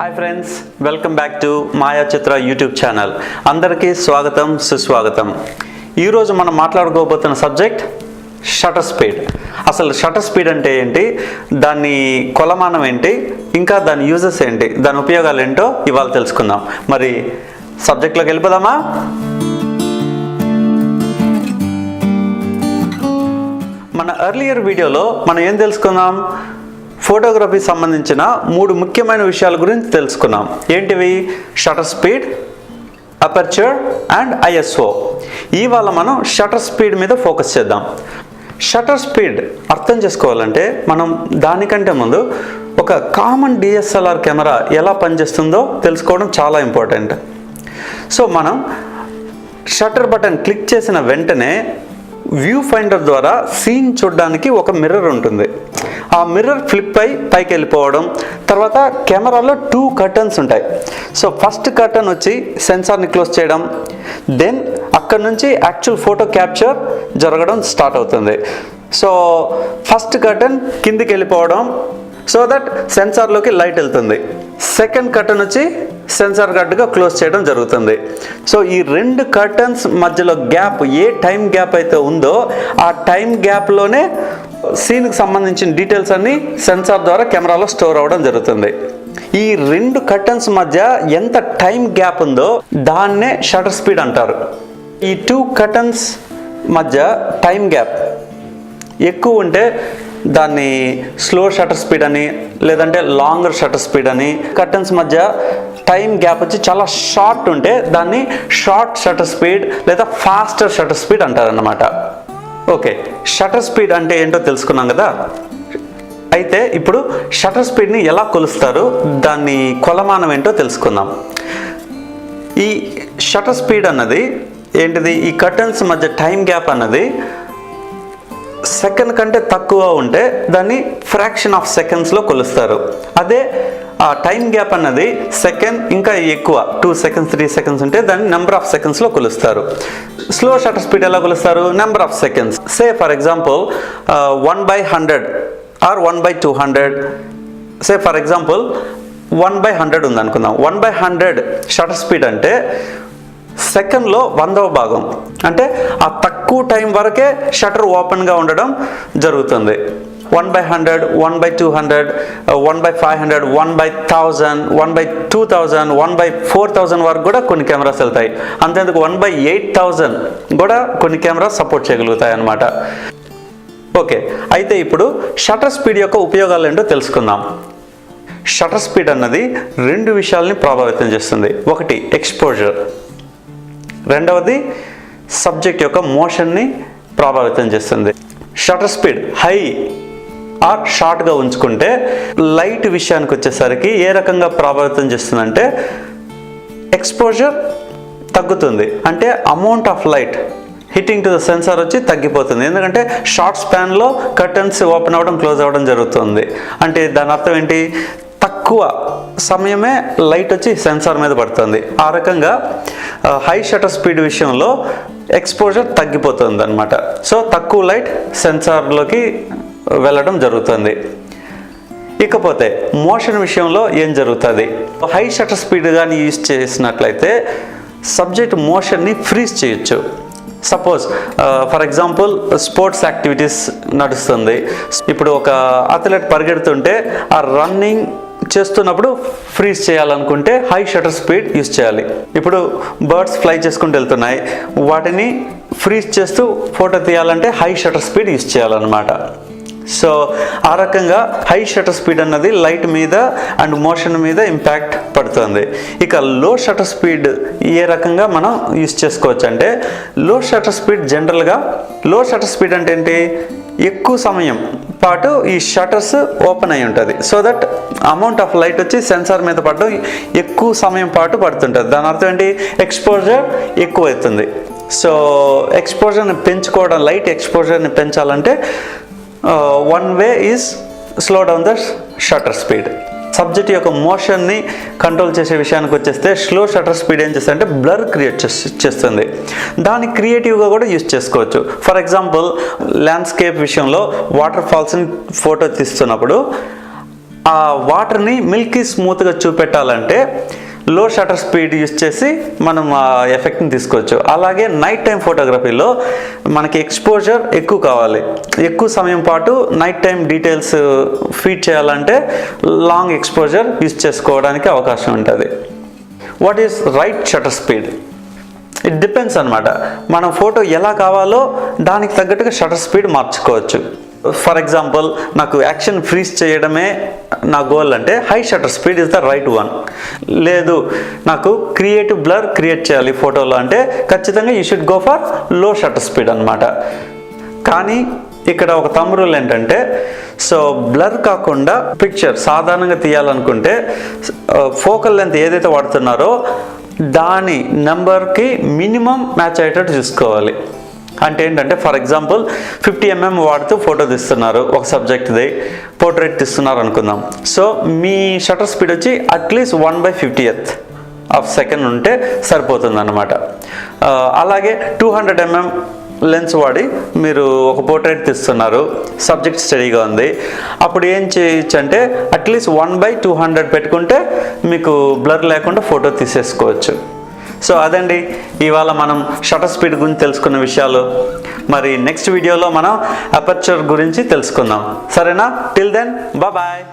Hi friends, welcome back to Mayachitra YouTube channel. అందరికీ స్వాగతం, సుస్వాగతం. ఈరోజు మనం మాట్లాడుకోబోతున్న సబ్జెక్ట్ షటర్ స్పీడ్. అసలు షటర్ స్పీడ్ అంటే ఏంటి, దాని కొలమానం ఏంటి, ఇంకా దాని యూజెస్ ఏంటి, దాని ఉపయోగాలు ఏంటో ఇవాళ తెలుసుకుందాం. మరి సబ్జెక్ట్లోకి వెళ్ళిపోదామా? మన ఎర్లియర్ వీడియోలో మనం ఏం తెలుసుకుందాం? ఫోటోగ్రఫీ సంబంధించిన 3 ముఖ్యమైన విషయాల గురించి తెలుసుకున్నాం. ఏంటివి? Shutter speed, aperture and ISO. ఇవాళ మనం షటర్ స్పీడ్ మీద ఫోకస్ చేద్దాం. షటర్ స్పీడ్ అర్థం చేసుకోవాలంటే మనం దానికంటే ముందు ఒక కామన్ DSLR కెమెరా ఎలా పనిచేస్తుందో తెలుసుకోవడం చాలా ఇంపార్టెంట్. సో మనం షటర్ బటన్ క్లిక్ చేసిన వెంటనే వ్యూ ఫైండర్ ద్వారా సీన్ చూడడానికి ఒక మిర్రర్ ఉంటుంది. ఆ మిర్రర్ ఫ్లిప్ అయి పైకి వెళ్ళిపోవడం, తర్వాత కెమెరాలో 2 కర్టన్స్ ఉంటాయి. సో ఫస్ట్ కర్టన్ వచ్చి సెన్సార్ని క్లోజ్ చేయడం, దెన్ అక్కడ నుంచి యాక్చువల్ ఫోటో క్యాప్చర్ జరగడం స్టార్ట్ అవుతుంది. సో ఫస్ట్ కర్టన్ కిందికి వెళ్ళిపోవడం, సో దట్ సెన్సార్లోకి లైట్ వెళ్తుంది. సెకండ్ కర్టన్ వచ్చి సెన్సార్ గార్డ్గా క్లోజ్ చేయడం జరుగుతుంది. సో ఈ 2 కర్టన్స్ మధ్యలో గ్యాప్, ఏ టైం గ్యాప్ అయితే ఉందో ఆ టైం గ్యాప్లోనే సీన్కి సంబంధించిన డీటెయిల్స్ అన్నీ సెన్సార్ ద్వారా కెమెరాలో స్టోర్ అవ్వడం జరుగుతుంది. ఈ 2 కర్టన్స్ మధ్య ఎంత టైం గ్యాప్ ఉందో దాన్నే షటర్ స్పీడ్ అంటారు. ఈ 2 కర్టన్స్ మధ్య టైం గ్యాప్ ఎక్కువ ఉంటే దాన్ని స్లో షటర్ స్పీడ్ అని, లేదంటే లాంగర్ షటర్ స్పీడ్ అని. కర్టన్స్ మధ్య టైం గ్యాప్ వచ్చి చాలా షార్ట్ ఉంటే దాన్ని షార్ట్ షటర్ స్పీడ్ లేదా ఫాస్టర్ షటర్ స్పీడ్ అంటారన్నమాట. ఓకే, షటర్ స్పీడ్ అంటే ఏంటో తెలుసుకున్నాం కదా. అయితే ఇప్పుడు షటర్ స్పీడ్ని ఎలా కొలుస్తారు, దాన్ని కొలమానం ఏంటో తెలుసుకుందాం. ఈ షటర్ స్పీడ్ అన్నది ఏంటిది? ఈ కర్టన్స్ మధ్య టైం గ్యాప్ అన్నది సెకండ్ కంటే తక్కువ ఉంటే దాన్ని ఫ్రాక్షన్ ఆఫ్ సెకండ్స్లో కొలుస్తారు. అదే ఆ టైం గ్యాప్ అన్నది సెకండ్ ఇంకా ఎక్కువ, 2 సెకండ్స్ 3 సెకండ్స్ ఉంటే దాన్ని నెంబర్ ఆఫ్ సెకండ్స్లో కొలుస్తారు. స్లో షటర్ స్పీడ్ ఎలా కొలుస్తారు? Number of seconds. Say for example 1/100 or 1/200. Say for example 1/100 ఉంది అనుకుందాం. 1/100 షటర్ స్పీడ్ అంటే సెకండ్లో 100వ భాగం, అంటే ఆ తక్కువ టైం వరకే షటర్ ఓపెన్గా ఉండడం జరుగుతుంది. 1/100, 1/200, 1/500, 1/1000, 1/2000, 1/4000 వరకు కూడా కొన్ని కెమెరాస్ వెళ్తాయి. అంతేందుకు 1/8000 కూడా కొన్ని కెమెరాస్ సపోర్ట్ చేయగలుగుతాయి అన్నమాట. ఓకే, అయితే ఇప్పుడు షటర్ స్పీడ్ యొక్క ఉపయోగాలు ఏంటో తెలుసుకుందాం. షటర్ స్పీడ్ అన్నది 2 విషయాల్ని ప్రభావితం చేస్తుంది. ఒకటి ఎక్స్పోజర్, రెండవది సబ్జెక్ట్ యొక్క మోషన్ని ప్రభావితం చేస్తుంది. షటర్ స్పీడ్ హై ఆర్ షార్ట్గా ఉంచుకుంటే లైట్ విషయానికి వచ్చేసరికి ఏ రకంగా ప్రభావితం చేస్తుందంటే ఎక్స్పోజర్ తగ్గుతుంది. అంటే amount of light hitting to the sensor వచ్చి తగ్గిపోతుంది. ఎందుకంటే షార్ట్ స్పాన్లో కర్టన్స్ ఓపెన్ అవ్వడం, క్లోజ్ అవ్వడం జరుగుతుంది. అంటే దాని అర్థం ఏంటి? తక్కువ సమయమే లైట్ వచ్చి సెన్సార్ మీద పడుతుంది. ఆ రకంగా హై షటర్ స్పీడ్ విషయంలో ఎక్స్పోజర్ తగ్గిపోతుంది అన్నమాట. సో తక్కువ లైట్ సెన్సార్లోకి వెళ్ళడం జరుగుతుంది. ఇకపోతే మోషన్ విషయంలో ఏం జరుగుతుంది? హై షటర్ స్పీడ్ కానీ యూజ్ చేసినట్లయితే సబ్జెక్ట్ మోషన్ని ఫ్రీజ్ చేయొచ్చు. Suppose for example sports activities నడుస్తుంది. ఇప్పుడు ఒక అథ్లెట్ పరిగెడుతుంటే ఆ రన్నింగ్ చేస్తున్నప్పుడు ఫ్రీజ్ చేయాలనుకుంటే హై షటర్ స్పీడ్ యూజ్ చేయాలి. ఇప్పుడు బర్డ్స్ ఫ్లై చేసుకుంటూ వెళ్తున్నాయి, వాటిని ఫ్రీజ్ చేస్తూ ఫోటో తీయాలంటే హై షటర్ స్పీడ్ యూజ్ చేయాలన్నమాట. సో ఆ రకంగా హై షటర్ స్పీడ్ అన్నది లైట్ మీద అండ్ మోషన్ మీద ఇంపాక్ట్ పడుతుంది. ఇక లో షటర్ స్పీడ్ ఏ రకంగా మనం యూజ్ చేసుకోవచ్చు అంటే, లో షటర్ స్పీడ్ జనరల్గా, లో షటర్ స్పీడ్ అంటే ఏంటి? ఎక్కువ సమయం పాటు ఈ షటర్స్ ఓపెన్ అయి ఉంటుంది. So that amount of light వచ్చి సెన్సార్ మీద పడడం ఎక్కువ సమయం పాటు పడుతుంటుంది. దాని అర్థం ఏంటి? ఎక్స్పోజర్ ఎక్కువ అవుతుంది. సో ఎక్స్పోజర్ని పెంచుకోవడం, లైట్ ఎక్స్పోజర్ని పెంచాలంటే one way is slow down the shutter speed. Subject యొక్క మోషన్ని కంట్రోల్ చేసే విషయానికి వచ్చేస్తే స్లో షటర్ స్పీడ్ ఏం చేస్తుంది అంటే బ్లర్ క్రియేట్ చేస్తుంది. దాన్ని క్రియేటివ్గా కూడా యూజ్ చేసుకోవచ్చు. ఫర్ ఎగ్జాంపుల్ ల్యాండ్స్కేప్ విషయంలో వాటర్ ఫాల్స్ని ఫోటో తీస్తున్నప్పుడు ఆ వాటర్ని మిల్కీ స్మూత్గా చూపెట్టాలంటే లో షటర్ స్పీడ్ యూస్ చేసి మనం ఆ ఎఫెక్ట్ని తీసుకోవచ్చు. అలాగే నైట్ టైం ఫోటోగ్రఫీలో మనకి ఎక్స్పోజర్ ఎక్కువ కావాలి, ఎక్కువ సమయం పాటు నైట్ టైం డీటెయిల్స్ ఫీడ్ చేయాలంటే లాంగ్ ఎక్స్పోజర్ యూస్ చేసుకోవడానికి అవకాశం ఉంటుంది. What is right shutter speed? It depends అనమాట. మనం ఫోటో ఎలా కావాలో దానికి తగ్గట్టుగా షటర్ స్పీడ్ మార్చుకోవచ్చు. ఫర్ ఎగ్జాంపుల్, నాకు యాక్షన్ ఫ్రీజ్ చేయడమే నా గోల్ అంటే high shutter speed is the right one. లేదు, నాకు క్రియేటివ్ బ్లర్ క్రియేట్ చేయాలి ఫోటోలో అంటే ఖచ్చితంగా యూ షుడ్ గో ఫర్ లో షటర్ స్పీడ్ అనమాట. కానీ ఇక్కడ ఒక థంబ్ రూల్ ఏంటంటే, సో బ్లర్ కాకుండా పిక్చర్ సాధారణంగా తీయాలనుకుంటే ఫోకల్ లెంత్ ఏదైతే వాడుతున్నారో దాని నెంబర్కి మినిమం మ్యాచ్ అయ్యేటట్టు చూసుకోవాలి. అంటే ఏంటంటే, ఫర్ ఎగ్జాంపుల్ 50 mm వాడుతూ ఫోటో తీస్తున్నారు, ఒక సబ్జెక్ట్ది పోర్ట్రేట్ తీస్తున్నారు అనుకుందాం. సో మీ షటర్ స్పీడ్ వచ్చి అట్లీస్ట్ 1/50th ఆఫ్ సెకండ్ ఉంటే సరిపోతుంది అన్నమాట. అలాగే 200 mm లెన్స్ వాడి మీరు ఒక పోర్ట్రేట్ తీస్తున్నారు, సబ్జెక్ట్ స్టడీగా ఉంది, అప్పుడు ఏం చేయొచ్చు అంటే అట్లీస్ట్ 1/200 పెట్టుకుంటే మీకు బ్లర్ లేకుండా ఫోటో తీసేసుకోవచ్చు. సో అదండి ఇవాళ మనం షటర్ స్పీడ్ గురించి తెలుసుకున్న విషయాలు. మరి నెక్స్ట్ వీడియోలో మనం అపర్చర్ గురించి తెలుసుకుందాం. సరేనా? Till then bye.